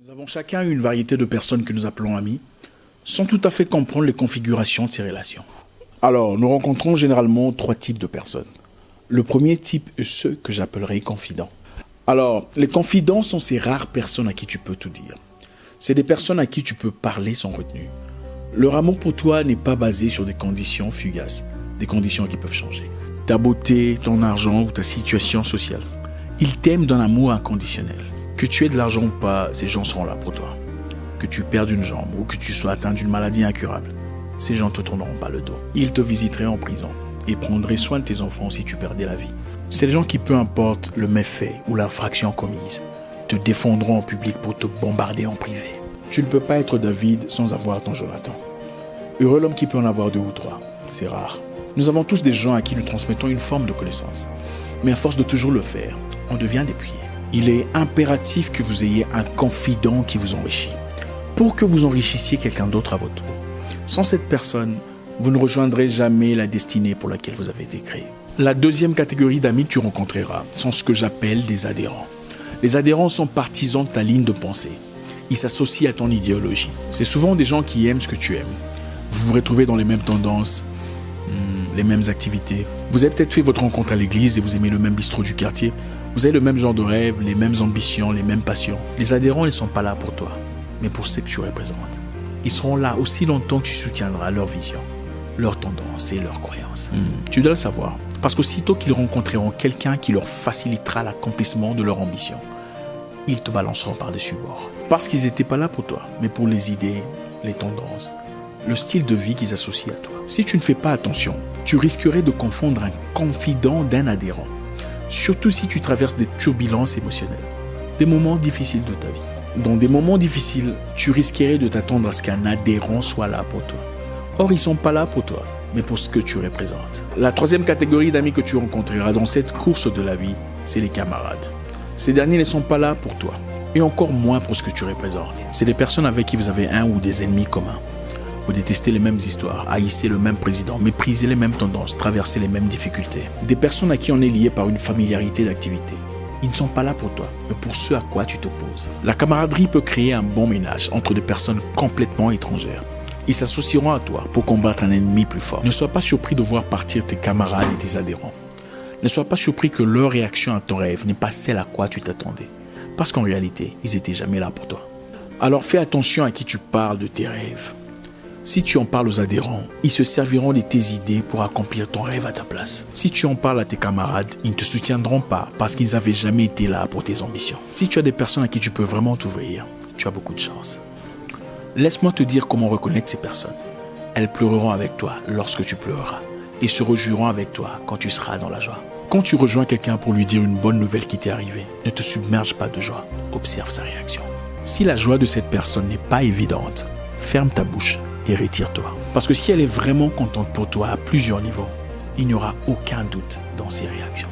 Nous avons chacun une variété de personnes que nous appelons amis, sans tout à fait comprendre les configurations de ces relations. Alors, nous rencontrons généralement trois types de personnes. Le premier type est ceux que j'appellerai confidents. Alors, les confidents sont ces rares personnes à qui tu peux tout dire. C'est des personnes à qui tu peux parler sans retenue. Leur amour pour toi n'est pas basé sur des conditions fugaces, des conditions qui peuvent changer. Ta beauté, ton argent ou ta situation sociale. Ils t'aiment d'un amour inconditionnel. Que tu aies de l'argent ou pas, ces gens seront là pour toi. Que tu perdes une jambe ou que tu sois atteint d'une maladie incurable, ces gens ne te tourneront pas le dos. Ils te visiteraient en prison et prendraient soin de tes enfants si tu perdais la vie. C'est les gens qui, peu importe le méfait ou l'infraction commise, te défendront en public pour te bombarder en privé. Tu ne peux pas être David sans avoir ton Jonathan. Heureux l'homme qui peut en avoir deux ou trois, c'est rare. Nous avons tous des gens à qui nous transmettons une forme de connaissance. Mais à force de toujours le faire, on devient dépouillé. Il est impératif que vous ayez un confident qui vous enrichit, pour que vous enrichissiez quelqu'un d'autre à votre tour. Sans cette personne, vous ne rejoindrez jamais la destinée pour laquelle vous avez été créé. La deuxième catégorie d'amis que tu rencontreras sont ce que j'appelle des adhérents. Les adhérents sont partisans de ta ligne de pensée. Ils s'associent à ton idéologie. C'est souvent des gens qui aiment ce que tu aimes. Vous vous retrouvez dans les mêmes tendances, les mêmes activités. Vous avez peut-être fait votre rencontre à l'église et vous aimez le même bistrot du quartier. Vous avez le même genre de rêve, les mêmes ambitions, les mêmes passions. Les adhérents, ils ne sont pas là pour toi, mais pour ceux que tu représentes. Ils seront là aussi longtemps que tu soutiendras leur vision, leurs tendances et leurs croyances. Tu dois le savoir, parce qu'aussitôt qu'ils rencontreront quelqu'un qui leur facilitera l'accomplissement de leur ambition, ils te balanceront par-dessus bord. Parce qu'ils n'étaient pas là pour toi, mais pour les idées, les tendances, le style de vie qu'ils associent à toi. Si tu ne fais pas attention, tu risquerais de confondre un confident d'un adhérent. Surtout si tu traverses des turbulences émotionnelles, des moments difficiles de ta vie. Dans des moments difficiles, tu risquerais de t'attendre à ce qu'un adhérent soit là pour toi. Or, ils ne sont pas là pour toi, mais pour ce que tu représentes. La troisième catégorie d'amis que tu rencontreras dans cette course de la vie, c'est les camarades. Ces derniers ne sont pas là pour toi, et encore moins pour ce que tu représentes. C'est des personnes avec qui vous avez un ou des ennemis communs. Vous détestez les mêmes histoires, haïssez le même président, méprisez les mêmes tendances, traversez les mêmes difficultés. Des personnes à qui on est lié par une familiarité d'activité. Ils ne sont pas là pour toi, mais pour ce à quoi tu t'opposes. La camaraderie peut créer un bon ménage entre des personnes complètement étrangères. Ils s'associeront à toi pour combattre un ennemi plus fort. Ne sois pas surpris de voir partir tes camarades et tes adhérents. Ne sois pas surpris que leur réaction à ton rêve n'est pas celle à quoi tu t'attendais. Parce qu'en réalité, ils n'étaient jamais là pour toi. Alors fais attention à qui tu parles de tes rêves. Si tu en parles aux adhérents, ils se serviront de tes idées pour accomplir ton rêve à ta place. Si tu en parles à tes camarades, ils ne te soutiendront pas parce qu'ils n'avaient jamais été là pour tes ambitions. Si tu as des personnes à qui tu peux vraiment t'ouvrir, tu as beaucoup de chance. Laisse-moi te dire comment reconnaître ces personnes. Elles pleureront avec toi lorsque tu pleureras et se réjouiront avec toi quand tu seras dans la joie. Quand tu rejoins quelqu'un pour lui dire une bonne nouvelle qui t'est arrivée, ne te submerge pas de joie, observe sa réaction. Si la joie de cette personne n'est pas évidente, ferme ta bouche et retire-toi. Parce que si elle est vraiment contente pour toi à plusieurs niveaux, il n'y aura aucun doute dans ses réactions.